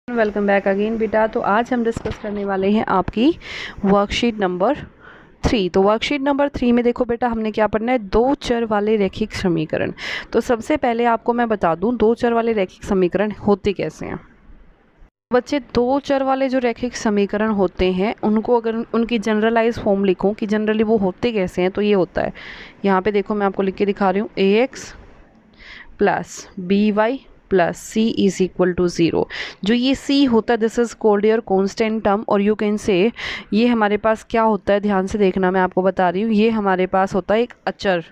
Welcome back again बेटा। तो आज हम डिस्कस करने वाले हैं आपकी वर्कशीट नंबर 3। तो वर्कशीट नंबर 3 में देखो बेटा, हमने क्या पढ़ना है, दो चर वाले रैखिक समीकरण। तो सबसे पहले आपको मैं बता दूं दो चर वाले रैखिक समीकरण होते कैसे हैं। बच्चे, दो चर वाले जो रैखिक समीकरण होते हैं उनको अगर उनकी जनरलाइज फॉर्म लिखूं कि जनरली वो होते कैसे हैं, तो ये होता है, यहाँ पे देखो मैं आपको लिख के दिखा रही हूँ, ax plus B Y plus C is equal to 0। जो ये c होता है this is called your constant term, और यू कैन से ये हमारे पास क्या होता है, ध्यान से देखना, मैं आपको बता रही हूँ, ये हमारे पास होता है एक अचर।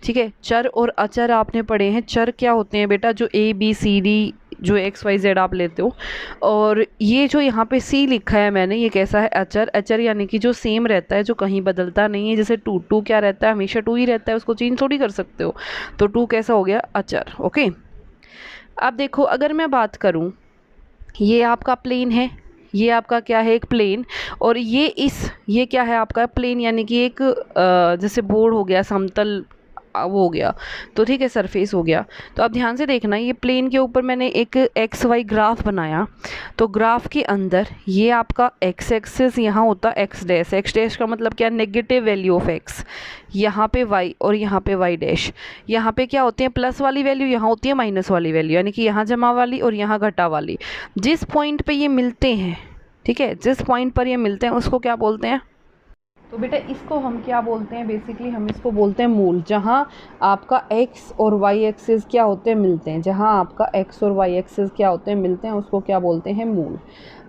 ठीक है, चर और अचर आपने पढ़े हैं। चर क्या होते हैं बेटा, जो a b c d जो x y z आप लेते हो, और ये जो यहाँ पे c लिखा है मैंने, ये कैसा है, अचर। अचर यानी कि जो सेम रहता है, जो कहीं बदलता नहीं है। जैसे टू क्या रहता है, हमेशा 2 ही रहता है, उसको चेंज थोड़ी कर सकते हो। तो 2 कैसा हो गया, अचर। ओके, अब देखो अगर मैं बात करूं, ये आपका प्लेन है, ये आपका क्या है, एक प्लेन, और ये क्या है आपका प्लेन, यानी कि एक जैसे बोर्ड हो गया, समतल वो हो गया, तो ठीक है, सरफेस हो गया। तो अब ध्यान से देखना, ये प्लेन के ऊपर मैंने एक एक्स वाई ग्राफ बनाया। तो ग्राफ के अंदर ये आपका एक्स एक्सिस यहाँ होता है एक्स डैश। एक्स डैश का मतलब क्या, नेगेटिव वैल्यू ऑफ एक्स। यहाँ पे वाई और यहाँ पे वाई डैश। यहाँ पे क्या होते हैं, प्लस वाली वैल्यू, यहाँ होती है माइनस वाली वैल्यू, यानी कि यहाँ जमा वाली और यहाँ घटा वाली। जिस पॉइंट पे ये मिलते हैं, ठीक है, जिस पॉइंट पर ये मिलते हैं उसको क्या बोलते हैं। तो बेटा इसको हम क्या बोलते हैं, बेसिकली हम इसको बोलते हैं मूल। जहाँ आपका x और y एक्सिस क्या होते हैं, मिलते हैं, जहाँ आपका x और y एक्सिस क्या होते हैं, मिलते हैं, उसको क्या बोलते हैं, मूल।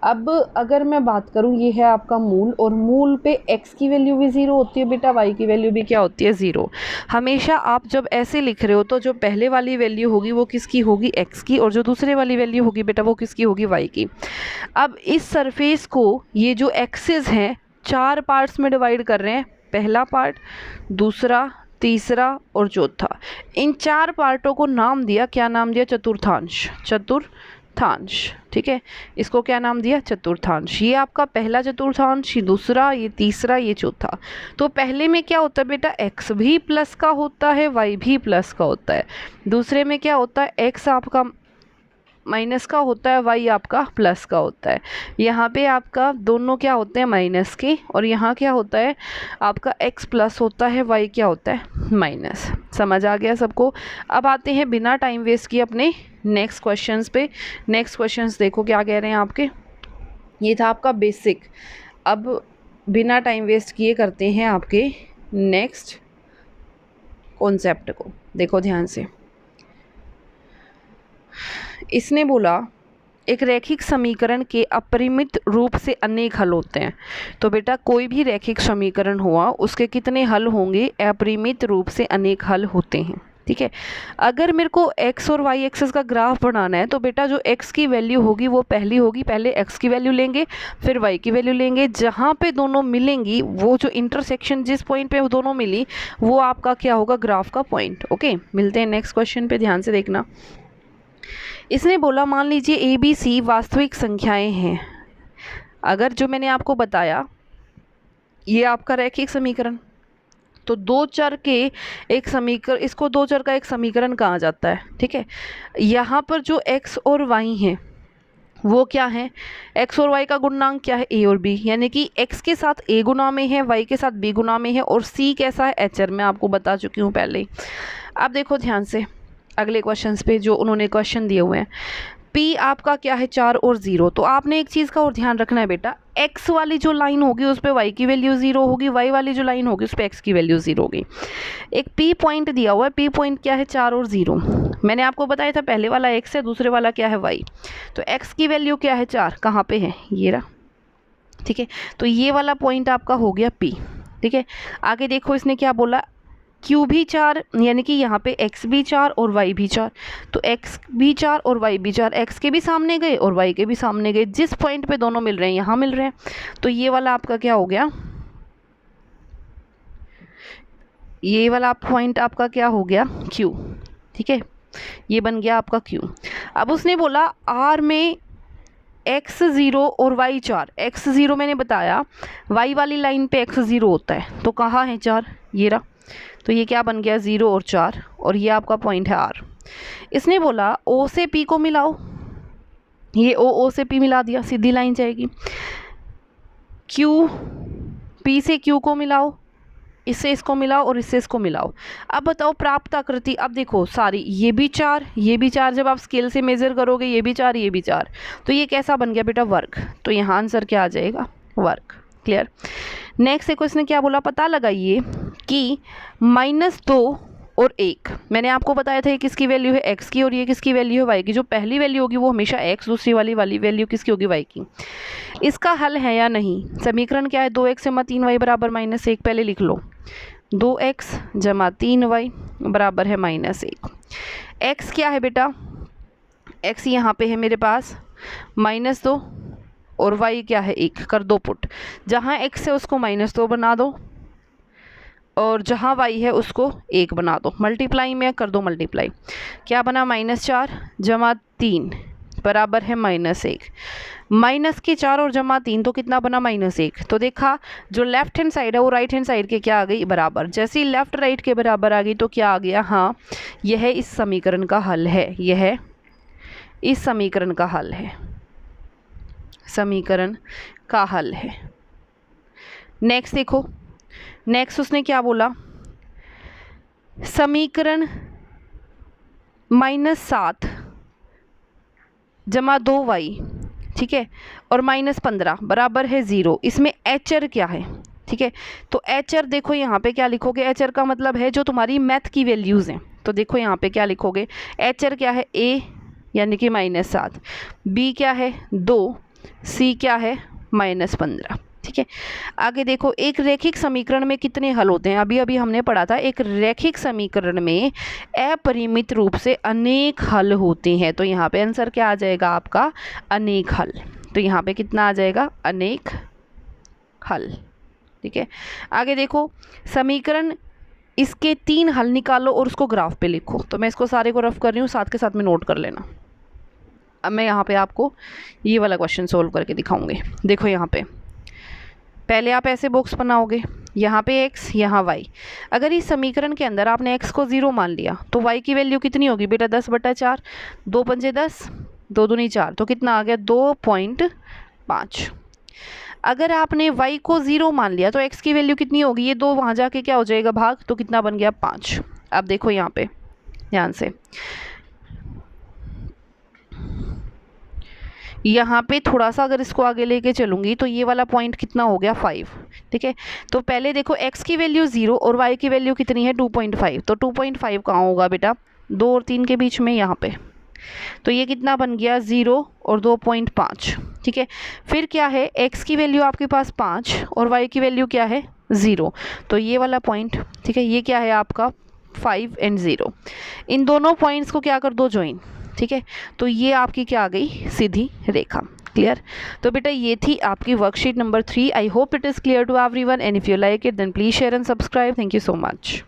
अब अगर मैं बात करूँ, ये है आपका मूल, और मूल पे x की वैल्यू भी 0 होती है बेटा, y की वैल्यू भी क्या होती है, 0। हमेशा आप जब ऐसे लिख रहे हो तो जो पहले वाली वैल्यू होगी वो किसकी होगी, x की, और जो दूसरे वाली वैल्यू होगी बेटा वो किसकी होगी, y की। अब इस सरफेस को ये जो एक्सिस हैं 4 पार्ट्स में डिवाइड कर रहे हैं, पहला पार्ट, दूसरा, तीसरा और चौथा। इन 4 पार्टों को नाम दिया, क्या नाम दिया, चतुर्थांश। चतुर्थांश, ठीक है, इसको क्या नाम दिया, चतुर्थांश। ये आपका पहला चतुर्थांश, ये दूसरा, ये तीसरा, ये चौथा। तो पहले में क्या होता है बेटा, x भी प्लस का होता है, y भी प्लस का होता है। दूसरे में क्या होता है, x आपका माइनस का होता है, y आपका प्लस का होता है। यहाँ पे आपका दोनों क्या होते हैं, माइनस के, और यहाँ क्या होता है आपका x प्लस होता है, y क्या होता है, माइनस। समझ आ गया सबको। अब आते हैं बिना टाइम वेस्ट किए अपने नेक्स्ट क्वेश्चंस पे। नेक्स्ट क्वेश्चंस देखो क्या कह रहे हैं आपके, ये था आपका बेसिक। अब बिना टाइम वेस्ट किए करते हैं आपके नेक्स्ट कॉन्सेप्ट को, देखो ध्यान से। इसने बोला एक रैखिक समीकरण के अपरिमित रूप से अनेक हल होते हैं। तो बेटा कोई भी रैखिक समीकरण हुआ उसके कितने हल होंगे, अपरिमित रूप से अनेक हल होते हैं। ठीक है, अगर मेरे को x और y एक्सिस का ग्राफ बनाना है तो बेटा जो x की वैल्यू होगी वो पहली होगी, पहले x की वैल्यू लेंगे फिर y की वैल्यू लेंगे। जहाँ पे दोनों मिलेंगी, वो जो इंटरसेक्शन जिस पॉइंट पे वो दोनों मिली, वो आपका क्या होगा, ग्राफ का पॉइंट। ओके, मिलते हैं नेक्स्ट क्वेश्चन पे, ध्यान से देखना। इसने बोला मान लीजिए ए बी सी वास्तविक संख्याएं हैं। अगर जो मैंने आपको बताया ये आपका रैखिक समीकरण, तो दो चर के एक समीकरण, इसको दो चर का एक समीकरण कहा जाता है। ठीक है, यहाँ पर जो x और y हैं वो क्या है, x और y का गुणनांक क्या है, a और b, यानी कि x के साथ a गुना में है, y के साथ b गुना में है, और c कैसा है, एचर। मैं आपको बता चुकी हूँ पहले ही। अब देखो ध्यान से अगले क्वेश्चंस पे जो उन्होंने क्वेश्चन दिए हुए हैं। P आपका क्या है, 4 और 0। तो आपने एक चीज़ का और ध्यान रखना है बेटा, x वाली जो लाइन होगी उस पर y की वैल्यू 0 होगी, y वाली जो लाइन होगी उस पर x की वैल्यू 0 होगी। एक P पॉइंट दिया हुआ है, P पॉइंट क्या है, 4 और 0। मैंने आपको बताया था पहले वाला x है, दूसरे वाला क्या है, y। तो x की वैल्यू क्या है, 4, कहाँ पे है, ये रहा। ठीक है, तो ये वाला पॉइंट आपका हो गया P। ठीक है, आगे देखो इसने क्या बोला, Q भी 4, यानी कि यहाँ पे x भी 4 और y भी 4। तो x भी 4 और y भी 4, x के भी सामने गए और y के भी सामने गए, जिस पॉइंट पे दोनों मिल रहे हैं यहाँ मिल रहे हैं। तो ये वाला आपका क्या हो गया, ये वाला पॉइंट आपका क्या हो गया, Q। ठीक है, ये बन गया आपका Q। अब उसने बोला R में x 0 और y 4। x 0 मैंने बताया, y वाली लाइन पे x 0 होता है, तो कहाँ है 4, ये रहा। तो ये क्या बन गया, 0 और 4, और ये आपका पॉइंट है R। इसने बोला O से P को मिलाओ। ये ओ से पी मिला दिया, सीधी लाइन जाएगी। क्यू, पी से क्यू को मिलाओ, इससे इसको मिलाओ और इससे इसको मिलाओ। अब बताओ प्राप्त आकृति। अब देखो सारी, ये भी 4 ये भी 4, जब आप स्केल से मेज़र करोगे ये भी 4 ये भी 4, तो ये कैसा बन गया बेटा? वर्ग। तो यहाँ आंसर क्या आ जाएगा? वर्ग। क्लियर। नेक्स्ट देखो इसने क्या बोला, पता लगाइए कि -2 और 1, मैंने आपको बताया था ये किसकी वैल्यू है? x की, और ये किसकी वैल्यू है? y की। जो पहली वैल्यू होगी वो हमेशा x, दूसरी वाली वैल्यू किसकी होगी? y की। इसका हल है या नहीं? समीकरण क्या है? 2x जमा 3y बराबर -1। पहले लिख लो, 2x जमा 3y बराबर है -1। x क्या है बेटा? x यहाँ पे है मेरे पास -2 और y क्या है? 1। कर दो पुट, जहाँ x है उसको -2 बना दो और जहाँ y है उसको 1 बना दो। मल्टीप्लाई में कर दो मल्टीप्लाई, क्या बना? -4 जमा 3 बराबर है -1। माइनस के 4 और जमा 3 तो कितना बना? -1। तो देखा जो लेफ्ट हैंड साइड है वो राइट हैंड साइड के क्या आ गई? बराबर। जैसे ही लेफ्ट राइट के बराबर आ गई तो क्या आ गया? हाँ, यह इस समीकरण का हल है, यह इस समीकरण का हल है, समीकरण का हल है। नेक्स्ट देखो, नेक्स्ट उसने क्या बोला? समीकरण -7 जमा 2y, ठीक है, और -15 बराबर है 0। इसमें एचर क्या है? ठीक है, तो एचर देखो यहाँ पे क्या लिखोगे? एचर का मतलब है जो तुम्हारी मैथ की वैल्यूज़ हैं। तो देखो यहाँ पे क्या लिखोगे? एचर क्या है? a यानी कि -7, b क्या है? 2, c क्या है? -15। ठीक है, आगे देखो, एक रैखिक समीकरण में कितने हल होते हैं? अभी अभी हमने पढ़ा था, एक रैखिक समीकरण में अपरिमित रूप से अनेक हल होते हैं। तो यहाँ पे आंसर क्या आ जाएगा आपका? अनेक हल। तो यहाँ पे कितना आ जाएगा? अनेक हल। ठीक है, आगे देखो, समीकरण इसके 3 हल निकालो और उसको ग्राफ पे लिखो। तो मैं इसको सारे को रफ कर रही हूँ, साथ के साथ में नोट कर लेना। अब मैं यहाँ पे आपको ये वाला क्वेश्चन सोल्व करके दिखाऊंगी। देखो यहाँ पे पहले आप ऐसे बॉक्स बनाओगे, यहाँ पे x, यहाँ y। अगर इस समीकरण के अंदर आपने x को 0 मान लिया तो y की वैल्यू कितनी होगी बेटा? 10/4, 2 पंजे 10, 2 दूनी 4, तो कितना आ गया? 2.5। अगर आपने y को 0 मान लिया तो x की वैल्यू कितनी होगी? ये 2 वहाँ जाके क्या हो जाएगा? भाग। तो कितना बन गया? 5। अब देखो यहाँ पे ध्यान से, यहाँ पे थोड़ा सा अगर इसको आगे लेके चलूँगी तो ये वाला पॉइंट कितना हो गया? 5। ठीक है, तो पहले देखो x की वैल्यू 0 और y की वैल्यू कितनी है? 2.5। तो 2.5 कहाँ होगा बेटा? 2 और 3 के बीच में, यहाँ पे। तो ये कितना बन गया? 0 और 2.5। ठीक है, फिर क्या है? x की वैल्यू आपके पास 5 और y की वैल्यू क्या है? 0। तो ये वाला पॉइंट, ठीक है, ये क्या है आपका? 5 और 0। इन दोनों पॉइंट्स को क्या कर दो? ज्वाइन। ठीक है, तो ये आपकी क्या आ गई? सीधी रेखा। क्लियर? तो बेटा ये थी आपकी worksheet number 3। I hope it is clear to everyone, and if you like it then please share and subscribe. Thank you so much.